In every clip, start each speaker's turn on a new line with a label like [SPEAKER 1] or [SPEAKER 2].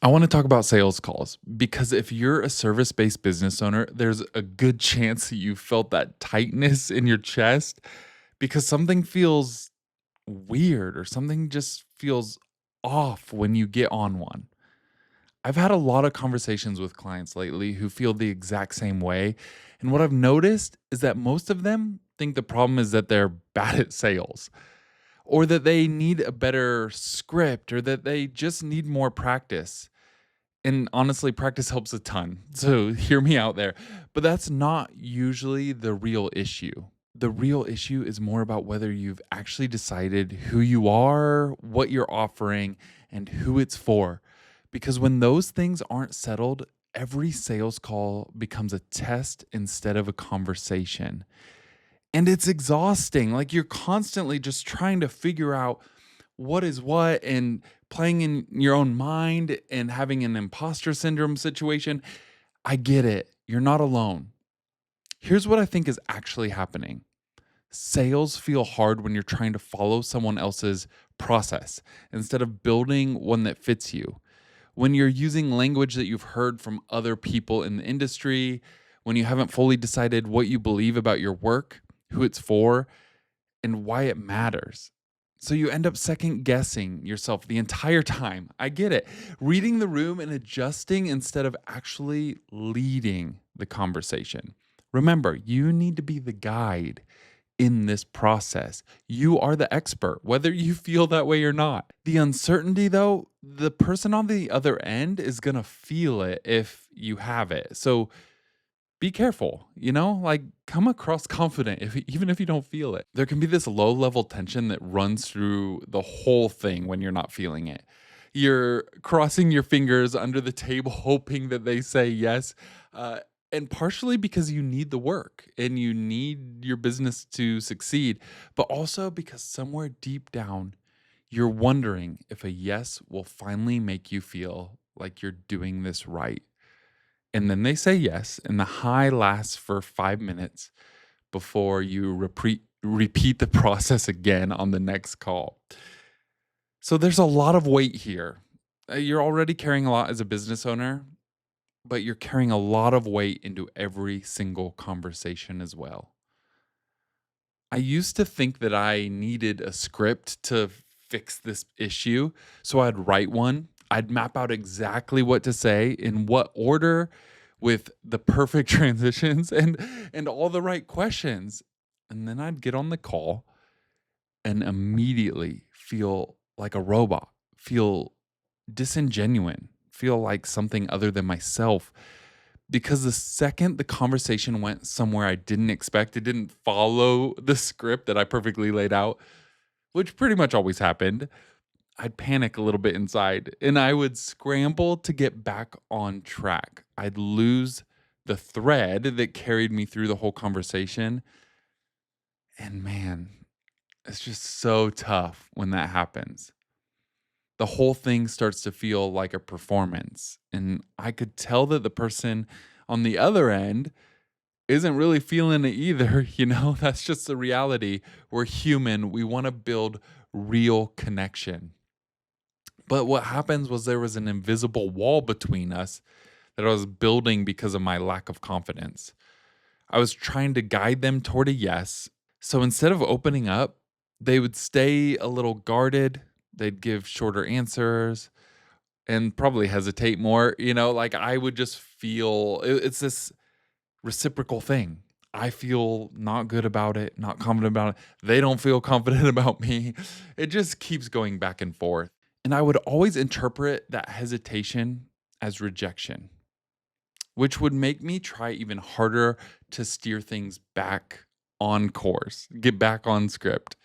[SPEAKER 1] I want to talk about sales calls because if you're a service based business owner, there's a good chance that you felt that tightness in your chest because something feels weird or something just feels off when you get on one. I've had a lot of conversations with clients lately who feel the exact same way. And what I've noticed is that most of them think the problem is that they're bad at sales or that they need a better script or that they just need more practice. And honestly, practice helps a ton. So hear me out there. But that's not usually the real issue. The real issue is more about whether you've actually decided who you are, what you're offering, and who it's for. Because when those things aren't settled, every sales call becomes a test instead of a conversation. And it's exhausting. Like you're constantly just trying to figure out what is what and playing in your own mind and having an imposter syndrome situation. I get it. You're not alone. Here's what I think is actually happening. Sales feel hard when you're trying to follow someone else's process instead of building one that fits you. When you're using language that you've heard from other people in the industry, when you haven't fully decided what you believe about your work, who it's for, and why it matters. So you end up second guessing yourself the entire time. I get it. Reading the room and adjusting instead of actually leading the conversation. Remember, you need to be the guide in this process. You are the expert, whether you feel that way or not. The uncertainty, though, the person on the other end is going to feel it if you have it. So be careful, like come across confident even if you don't feel it. There can be this low level tension that runs through the whole thing when you're not feeling it. You're crossing your fingers under the table hoping that they say yes. And partially because you need the work and you need your business to succeed, but also because somewhere deep down, you're wondering if a yes will finally make you feel like you're doing this right. And then they say yes, and the high lasts for 5 minutes before you repeat the process again on the next call. So there's a lot of weight here. You're already carrying a lot as a business owner, but you're carrying a lot of weight into every single conversation as well. I used to think that I needed a script to fix this issue. So I'd write one. I'd map out exactly what to say, in what order, with the perfect transitions and all the right questions. And then I'd get on the call and immediately feel like a robot, feel disingenuous, feel like something other than myself. Because the second the conversation went somewhere I didn't expect, it didn't follow the script that I perfectly laid out, which pretty much always happened, I'd panic a little bit inside and I would scramble to get back on track. I'd lose the thread that carried me through the whole conversation. And man, it's just so tough when that happens. The whole thing starts to feel like a performance. And I could tell that the person on the other end isn't really feeling it either. That's just the reality. We're human. We want to build real connection. But what happens was there was an invisible wall between us that I was building because of my lack of confidence. I was trying to guide them toward a yes. So instead of opening up, they would stay a little guarded. They'd give shorter answers and probably hesitate more. Like I would just feel it's this reciprocal thing. I feel not good about it, not confident about it. They don't feel confident about me. It just keeps going back and forth. And I would always interpret that hesitation as rejection, which would make me try even harder to steer things back on course, get back on script.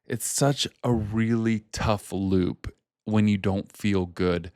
[SPEAKER 1] It's such a really tough loop when you don't feel good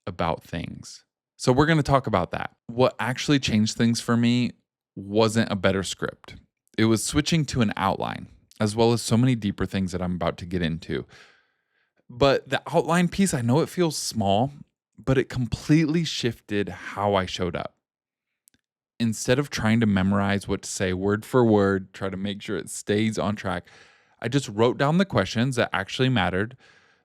[SPEAKER 1] about things. So we're going to talk about that. What actually changed things for me wasn't a better script. It was switching to an outline, as well as so many deeper things that I'm about to get into. But the outline piece, I know it feels small, but it completely shifted how I showed up. Instead of trying to memorize what to say word for word, try to make sure it stays on track, I just wrote down the questions that actually mattered,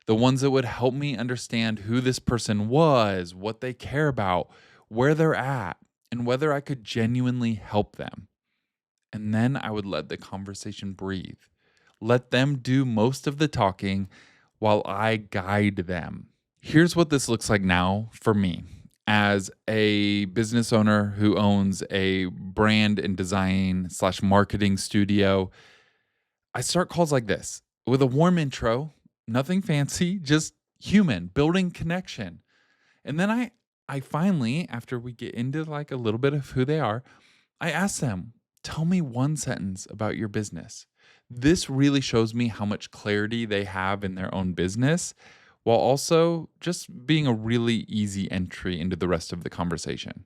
[SPEAKER 1] the ones that would help me understand who this person was, what they care about, where they're at, and whether I could genuinely help them. And then I would let the conversation breathe. Let them do most of the talking while I guide them. Here's what this looks like now for me as a business owner who owns a brand and design slash marketing studio. I start calls like this with a warm intro, nothing fancy, just human, building connection. And then I finally, after we get into like a little bit of who they are, I ask them, tell me one sentence about your business. This really shows me how much clarity they have in their own business while also just being a really easy entry into the rest of the conversation.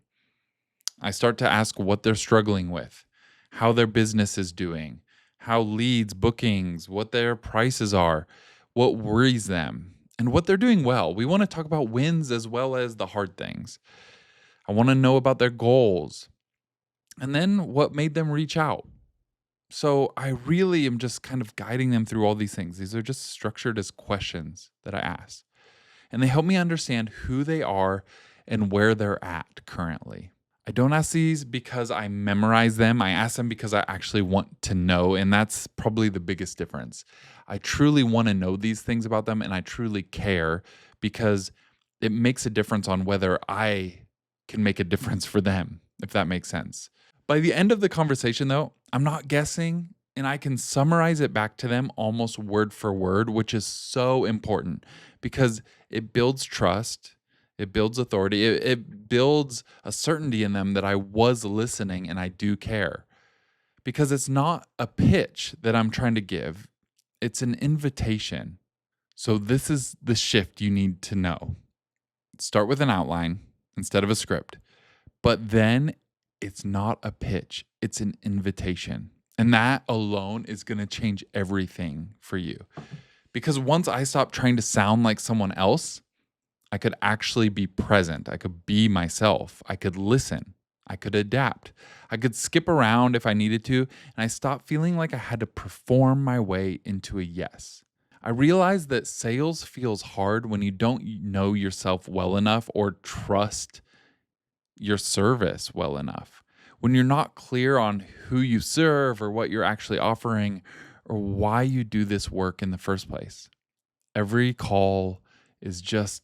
[SPEAKER 1] I start to ask what they're struggling with, how their business is doing, how leads, bookings, what their prices are, what worries them, and what they're doing well. We want to talk about wins as well as the hard things. I want to know about their goals and then what made them reach out. So I really am just kind of guiding them through all these things. These are just structured as questions that I ask. And they help me understand who they are and where they're at currently. I don't ask these because I memorize them. I ask them because I actually want to know. And that's probably the biggest difference. I truly want to know these things about them and I truly care because it makes a difference on whether I can make a difference for them, if that makes sense. By the end of the conversation, though, I'm not guessing and I can summarize it back to them almost word for word, which is so important because it builds trust, it builds authority, it builds a certainty in them that I was listening and I do care. Because it's not a pitch that I'm trying to give, it's an invitation. So, this is the shift you need to know. Start with an outline instead of a script, but then it's not a pitch, it's an invitation. And that alone is going to change everything for you. Because once I stop trying to sound like someone else, I could actually be present. I could be myself. I could listen. I could adapt. I could skip around if I needed to. And I stopped feeling like I had to perform my way into a yes. I realized that sales feels hard when you don't know yourself well enough or trust your service well enough. When you're not clear on who you serve or what you're actually offering or why you do this work in the first place. Every call is just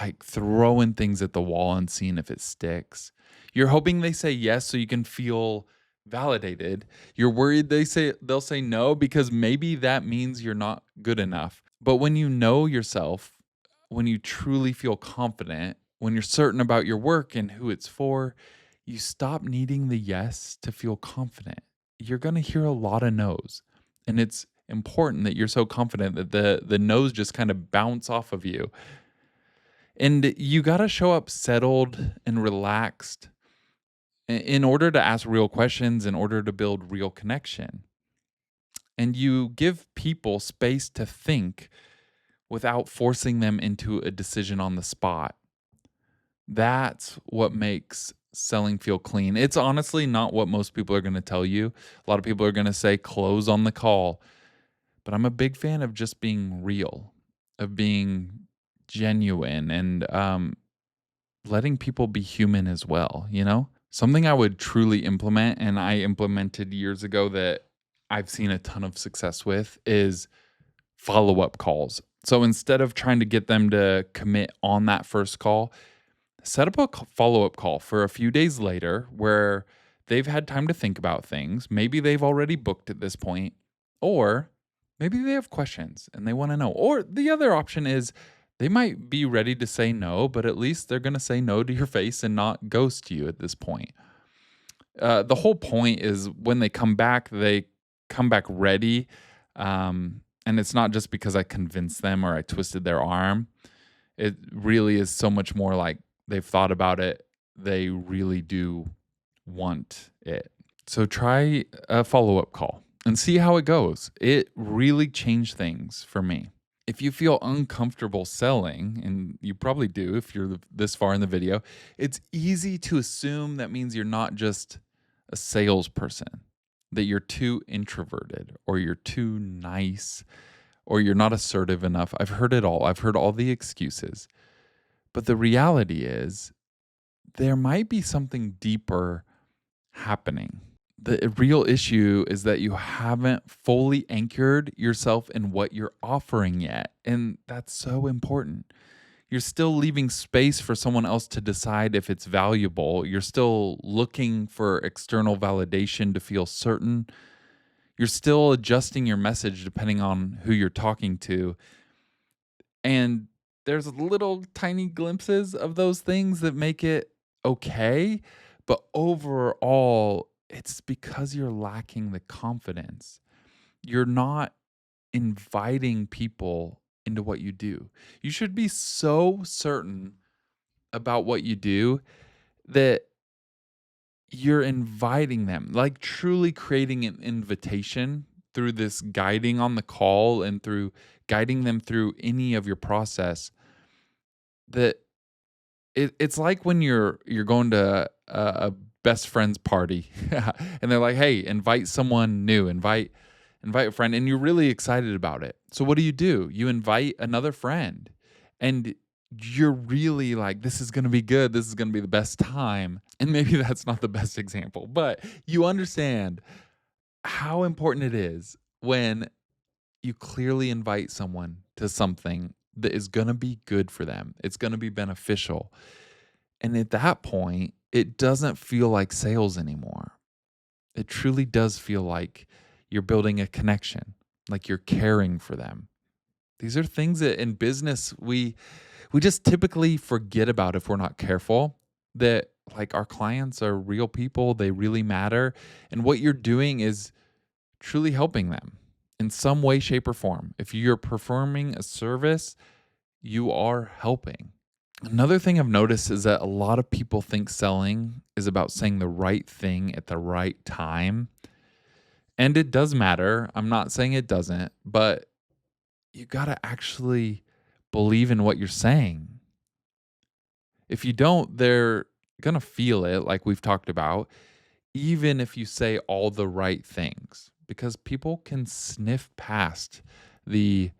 [SPEAKER 1] like throwing things at the wall and seeing if it sticks. You're hoping they say yes so you can feel validated. You're worried they'll say no because maybe that means you're not good enough. But when you know yourself, when you truly feel confident, when you're certain about your work and who it's for, you stop needing the yes to feel confident. You're going to hear a lot of no's. And it's important that you're so confident that the no's just kind of bounce off of you. And you got to show up settled and relaxed in order to ask real questions, in order to build real connection. And you give people space to think without forcing them into a decision on the spot. That's what makes selling feel clean. It's honestly not what most people are going to tell you. A lot of people are going to say close on the call. But I'm a big fan of just being real, of being genuine and letting people be human as well, you know? Something I would truly implement and I implemented years ago that I've seen a ton of success with is follow-up calls. So instead of trying to get them to commit on that first call, set up a follow-up call for a few days later where they've had time to think about things. Maybe they've already booked at this point, or maybe they have questions and they want to know. Or the other option is they might be ready to say no, but at least they're going to say no to your face and not ghost you at this point. The whole point is when they come back ready. And it's not just because I convinced them or I twisted their arm. It really is so much more like they've thought about it. They really do want it. So try a follow-up call and see how it goes. It really changed things for me. If you feel uncomfortable selling, and you probably do if you're this far in the video, it's easy to assume that means you're not just a salesperson, that you're too introverted or you're too nice or you're not assertive enough. I've heard it all. I've heard all the excuses. But the reality is, there might be something deeper happening. The real issue is that you haven't fully anchored yourself in what you're offering yet. And that's so important. You're still leaving space for someone else to decide if it's valuable. You're still looking for external validation to feel certain. You're still adjusting your message depending on who you're talking to. And there's little tiny glimpses of those things that make it okay. But overall, it's because you're lacking the confidence. You're not inviting people into what you do. You should be so certain about what you do that you're inviting them, like truly creating an invitation through this guiding on the call and through guiding them through any of your process. That it's like when you're going to a best friend's party and they're like, "Hey, invite someone new, invite a friend," and you're really excited about it. So what do? You invite another friend, and you're really like, "This is gonna be good. This is gonna be the best time." And maybe that's not the best example, but you understand how important it is when you clearly invite someone to something that is gonna be good for them. It's gonna be beneficial. And at that point, it doesn't feel like sales anymore. It truly does feel like you're building a connection, like you're caring for them. These are things that in business we just typically forget about if we're not careful. That like our clients are real people, they really matter, and what you're doing is truly helping them in some way, shape, or form. If you're performing a service, you are helping. Another thing I've noticed is that a lot of people think selling is about saying the right thing at the right time. And it does matter. I'm not saying it doesn't, but you got to actually believe in what you're saying. If you don't, they're going to feel it, like we've talked about, even if you say all the right things, because people can sniff past the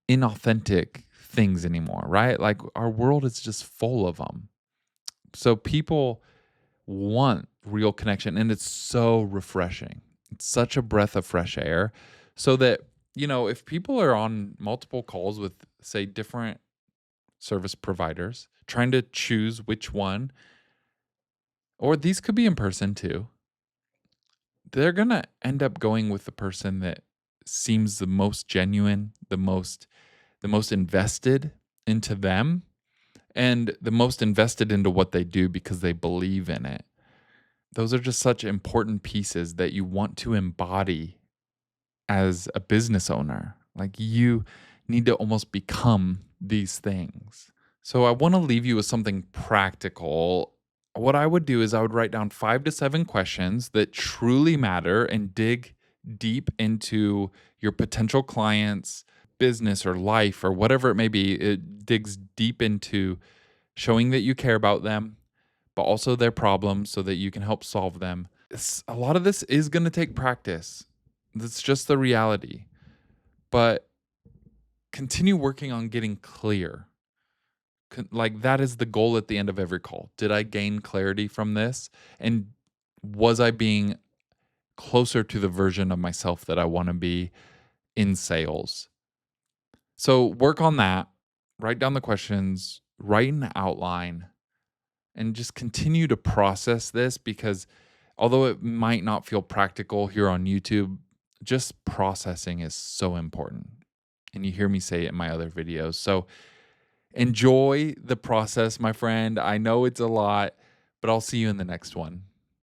[SPEAKER 1] inauthentic things anymore, right? Like our world is just full of them. So people want real connection and it's so refreshing. It's such a breath of fresh air so that, if people are on multiple calls with say different service providers trying to choose which one, or these could be in person too, they're going to end up going with the person that seems the most genuine, the most invested into them and the most invested into what they do because they believe in it. Those are just such important pieces that you want to embody as a business owner. Like you need to almost become these things. So I want to leave you with something practical. What I would do is I would write down 5 to 7 questions that truly matter and dig deep into your potential clients' business or life or whatever it may be. It digs deep into showing that you care about them, but also their problems so that you can help solve them. A lot of this is going to take practice. That's just the reality. But continue working on getting clear. Like that is the goal at the end of every call. Did I gain clarity from this? And was I being closer to the version of myself that I want to be in sales? So work on that. Write down the questions, write an outline, and just continue to process this because although it might not feel practical here on YouTube, just processing is so important. And you hear me say it in my other videos. So enjoy the process, my friend. I know it's a lot, but I'll see you in the next one.